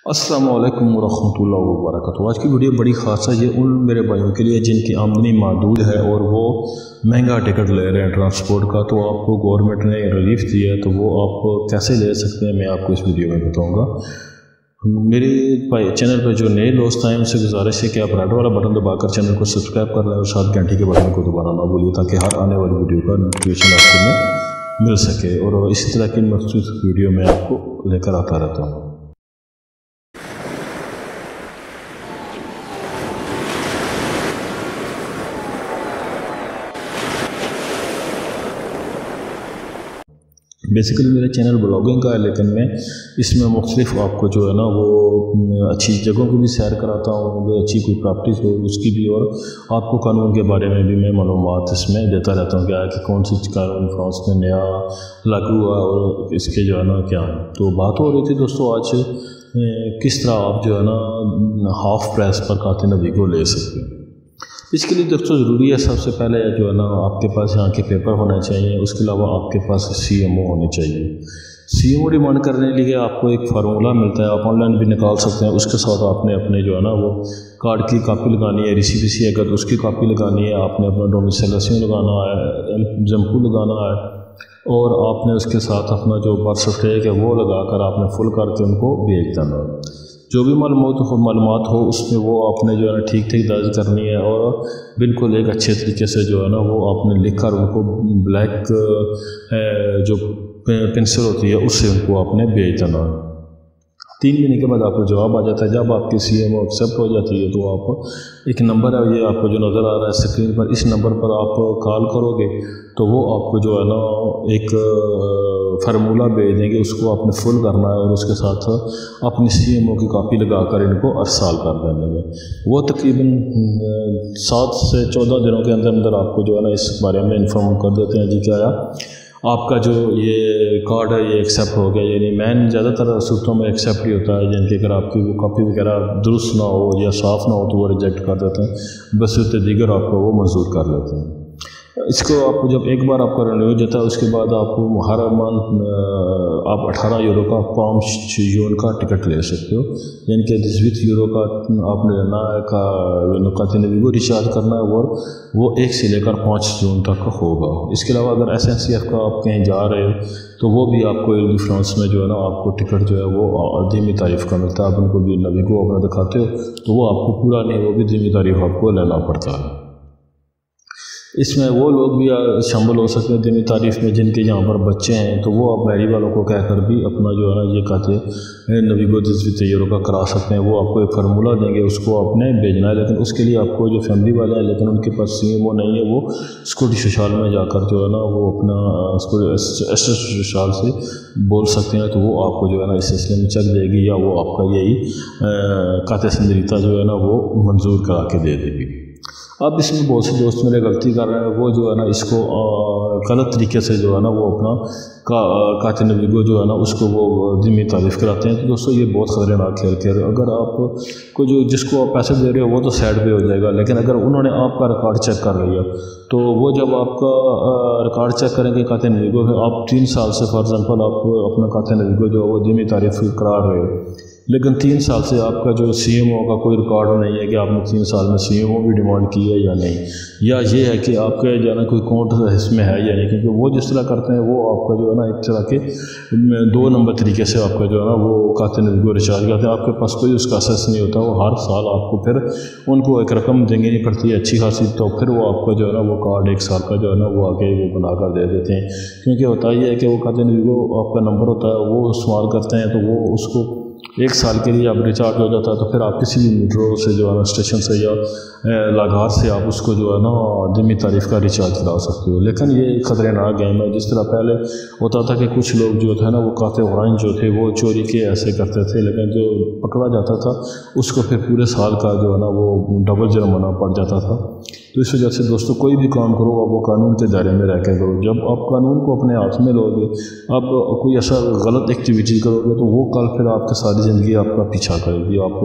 अस्सलाम वालेकुम वरहमतुल्लाहि वबरकातुहू। आज की वीडियो बड़ी ख़ास है। ये उन मेरे भाइयों के लिए जिनकी आमदनी महदूद है और वो महंगा टिकट ले रहे हैं ट्रांसपोर्ट का, तो आपको गवर्नमेंट ने रिलीफ दिया है, तो वो आप कैसे ले सकते हैं मैं आपको इस वीडियो में बताऊँगा। मेरे चैनल पर जो नए दोस्त आए उनसे गुजारिश है कि आप रेड वाला बटन दबाकर चैनल को सब्सक्राइब कर लें और साथ घंटी के बटन को दबाना ना भूलिए, ताकि हर आने वाली वीडियो का नोटिफिकेशन आपको मिल सके और इसी तरह की मखसूस वीडियो मैं आपको लेकर आता रहता हूँ। बेसिकली मेरा चैनल ब्लॉगिंग का है, लेकिन मैं इसमें मुख्तलिफ आपको जो है ना वो अच्छी जगहों की भी सैर कराता हूँ, अच्छी कोई प्रॉपर्टीज़ हो उसकी भी, और आपको कानून के बारे में भी मैं मालूमात इसमें देता रहता हूँ क्या है कि कौन सी कानून फ्रांस में नया लागू हुआ और इसके जो है ना क्या है। तो बात हो रही थी दोस्तों आज किस तरह आप जो है ना हाफ़ प्राइस पर खाते नबी को ले सकते हैं। इसके लिए दोस्तों ज़रूरी है सबसे पहले जो है ना आपके पास यहाँ के पेपर होने चाहिए, उसके अलावा आपके पास CMO होनी चाहिए। CMO डिमांड करने के लिए आपको एक फार्मूला मिलता है, आप ऑनलाइन भी निकाल सकते हैं। उसके साथ आपने अपने जो है ना वो कार्ड की कापी लगानी है, रिसीपीसी अगर उसकी कापी लगानी है, आपने अपना डोमिसाइल लगाना है, एग्जाम्पल लगाना है, और आपने उसके साथ अपना जो बर्थ सर्टिफिकेट है वो लगाकर आपने फुल करके उनको भेज देना। जो भी मालूमात हो उसमें वो आपने जो है ना ठीक दर्ज करनी है और बिल्कुल एक अच्छे तरीके से जो है ना वो आपने लिख कर उनको ब्लैक जो पेंसिल होती है उससे उनको आपने भेज देना। 3 महीने के बाद आपको जवाब आ जाता है। जब आपकी CMO एक्सेप्ट हो जाती है तो आप एक नंबर है, ये आपको जो नज़र आ रहा है स्क्रीन पर, इस नंबर पर आप कॉल करोगे तो वो आपको जो है ना एक फार्मूला भेज देंगे, उसको आपने फुल करना है और उसके साथ अपनी CMO की कापी लगाकर इनको अरसाल कर देंगे। वो तकरीबन 7 से 14 दिनों के अंदर अंदर आपको जो है ना इस बारे में इन्फॉर्म कर देते हैं जी क्या आया आपका जो ये कार्ड है ये एक्सेप्ट हो गया। यानी मैन ज़्यादातर सूरतों में एक्सेप्ट ही होता है, यानी कि अगर आपकी वो कापी वगैरह दुरुस्त ना हो या साफ़ ना हो तो वो रिजेक्ट कर देते हैं, बशर्ते दीगर आपको वो मंजूर कर लेते हैं। इसको आप जब एक बार आपका रिन्यू हो जाता है उसके बाद आप हर मंथ आप 18 यूरो का 5 जून का टिकट ले सकते हो, यानी कि 20 यूरो का आपने लेना है का नुकाते नबी को रिचार्ज करना है और वो 1 से लेकर 5 जून तक का होगा। इसके अलावा अगर SNCF का आप कहीं जा रहे हो तो वो भी आपको फ्रांस में जो है ना आपको टिकट जो है वो धीमी तारीफ़ का मिलता है। आप उनको भी नबी को अपना दिखाते हो तो वो आपको पूरा नहीं, वो भी धीमी तारीफ़ आपको लेना पड़ता है। इसमें वो लोग भी शामिल हो सकते हैं धीमी तारीफ़ में जिनके यहाँ पर बच्चे हैं, तो वो आप बैरी वालों को कहकर भी अपना जो है ना ये कहते नबी को 20 यूरो का करा सकते हैं। वो आपको एक फार्मूला देंगे, उसको आपने भेजना है, लेकिन उसके लिए आपको जो फैमिली वाले हैं लेकिन उनके पास CMO नहीं है, वो स्कूटी सोशल में जाकर जो है ना वो अपना सोशल से बोल सकते हैं, तो वो आपको जो है ना इस सिलसिले में चेक देगी या वो आपका यही काते संदरीता जो है ना वो मंजूर करा के दे देगी। अब इसमें बहुत से दोस्त मेरे गलती कर रहे हैं, वो जो है ना इसको गलत तरीके से जो है ना वो अपना काते नबी को जो है ना उसको वो धीमी तारीफ़ कराते हैं। तो दोस्तों ये बहुत ख़तरनाक खेल अगर आप को जो जिसको आप पैसे दे रहे हो वो तो साइड पे हो जाएगा, लेकिन अगर उन्होंने आपका रिकॉर्ड चेक कर लिया तो वो जब आपका रिकॉर्ड चेक करेंगे काते नबी को, आप 3 साल से फॉर एग्जाम्पल आप अपना काते नबी को जो वो धीमी तारीफ़ करा रहे हो, लेकिन 3 साल से आपका जो CMO का कोई रिकॉर्ड नहीं है कि आपने 3 साल में CMO भी डिमांड की है या नहीं, या ये है कि आपके जो है ना कोई काउंट इसमें है या नहीं, क्योंकि वो जिस तरह करते हैं वो आपका जो है ना एक तरह के 2 नंबर तरीके से आपका जो है ना वो काते नबी को रिचार्ज करते हैं। आपके पास कोई उसका असेस नहीं होता, वो हर साल आपको फिर उनको एक रकम देंगे नहीं पड़ती है अच्छी खासी, तो फिर वो आपका जो है ना वो कार्ड 1 साल का जो है ना वो आगे वो बनाकर दे देते हैं। क्योंकि होता ही है कि वो काते नबी को आपका नंबर होता है वो इस्तेमाल करते हैं, तो वो उसको 1 साल के लिए आप रिचार्ज हो जाता है, तो फिर आप किसी भी मेट्रो से जो है ना स्टेशन से या लागार से आप उसको जो है ना धीमी तारीफ़ का रिचार्ज करा सकते हो। लेकिन ये खतरनाक गेम है। जिस तरह पहले होता था कि कुछ लोग जो थे ना वो काते वराइन जो थे वो चोरी के ऐसे करते थे, लेकिन जो पकड़ा जाता था उसको फिर पूरे साल का जो है ना वो डबल जुर्माना पड़ जाता था। तो इस वजह से दोस्तों कोई भी काम करो आप वो कानून के दायरे में रह के करो। जब आप कानून को अपने हाथ में लोगे, आप कोई ऐसा गलत एक्टिविटी करोगे तो वो कल फिर आपके सारी ज़िंदगी आपका पीछा करेगी, आप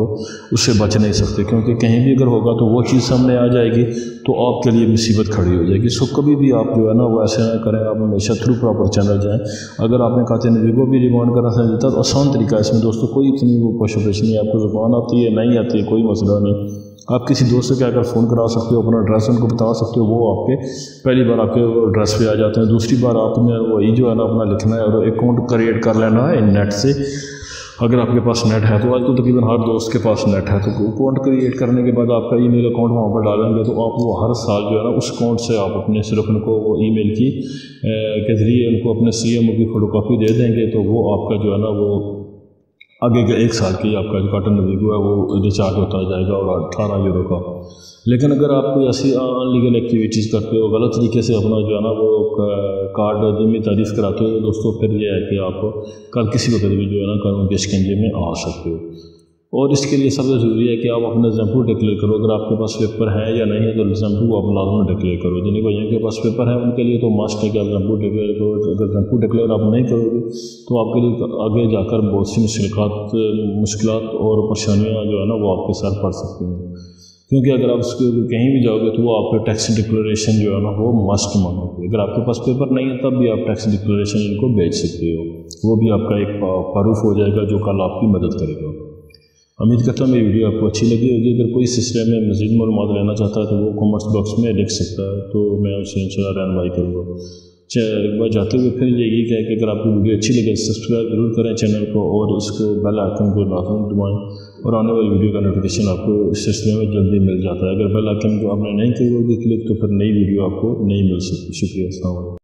उससे बच नहीं सकते, क्योंकि कहीं भी अगर होगा तो वो चीज़ सामने आ जाएगी तो आपके लिए मुसीबत खड़ी हो जाएगी। सो कभी भी आप जो है ना वो ऐसे ना करें, आप हमेशा थ्रू प्रॉपर चैनल जाएँ। अगर आपने खाते नबी को भी रिमांड करना समझता तो आसान तरीका है इसमें दोस्तों, कोई इतनी वो पशुपेश नहीं है। आपको ज़ुबान आती है नहीं आती है कोई मसला नहीं, आप किसी दोस्त से क्या कर फ़ोन करा सकते हो, अपना एड्रेस उनको बता सकते हो, वो आपके पहली बार आपके एड्रेस पे आ जाते हैं। दूसरी बार आपने वही जो है ना अपना लिखना है और अकाउंट क्रिएट कर लेना है नेट से। अगर आपके पास नेट है तो आज तो तकरीबन हर दोस्त के पास नेट है, तो अकाउंट क्रिएट करने के बाद आपका ईमेल अकाउंट वहाँ पर डालेंगे तो आप वो हर साल जो है ना उस अकाउंट से आप अपने सिर्फ उनको वो ईमेल की के ज़रिए उनको अपने CMO की फ़ोटोकॉपी दे देंगे, तो वो आपका जो है ना वो आगे के 1 साल की आपका जो कार्टन वीगो है वो रिचार्ज होता जाएगा और 18 यूरो का। लेकिन अगर आप कोई ऐसी अनलीगल एक्टिविटीज़ करते हो, गलत तरीके से अपना जो है ना वो कार्ड जिम्मे तारीफ कराते हो, तो दोस्तों फिर ये है कि आप कल किसी वक्त भी जो है ना कानून के शिकंजे में आ सकते हो। और इसके लिए सबसे ज़रूरी है कि आप अपना एग्जाम्पल डिक्लेयर करो। अगर आपके पास पेपर है या नहीं है तो एग्जाम्पल आप लाजमी डिक्लेयर करो। जिन भाइयों के पास पेपर है उनके लिए तो मस्ट है कि आप एग्जाम्पल डिक्लेयर करो। अगर एग्जाम्पल डिक्लेयर आप नहीं करोगे तो आपके लिए आगे जाकर बहुत सी मुश्किलात और परेशानियाँ जो है ना वो आपके सर पड़ सकती हैं, क्योंकि अगर आप कहीं भी जाओगे तो वो आपका टैक्स डिक्लेरेशन जो है ना वो मस्ट मांगोगे। अगर आपके पास पेपर नहीं है तब भी आप टैक्स डिक्लेरेशन इनको भेज सकते हो, वो भी आपका एक प्रूफ हो जाएगा जो कल आपकी मदद करेगा। उम्मीद करता हूँ मेरी वीडियो आपको अच्छी लगी होगी। अगर कोई सिलसिले में मज़ीद मालूमात लेना चाहता है तो वो कमेंट्स बॉक्स में लिख सकता है, तो मैं उसे इंशाल्लाह रहनुमाई करूँगा। एक बार जाते हुए फिर यही क्या है कि अगर आपको वीडियो अच्छी लगे सब्सक्राइब जरूर करें चैनल को और इसको बेल आइकन को लाजमी दबाएं और आने वाली वीडियो का नोटिफिकेशन आपको इस सिलसिले में जल्दी मिल जाता है। अगर बेल आइकन को आपने नहीं की होगी क्लिक तो फिर नई वीडियो आपको नहीं मिल सकती। शुक्रिया। अस्सलाम वालेकुम।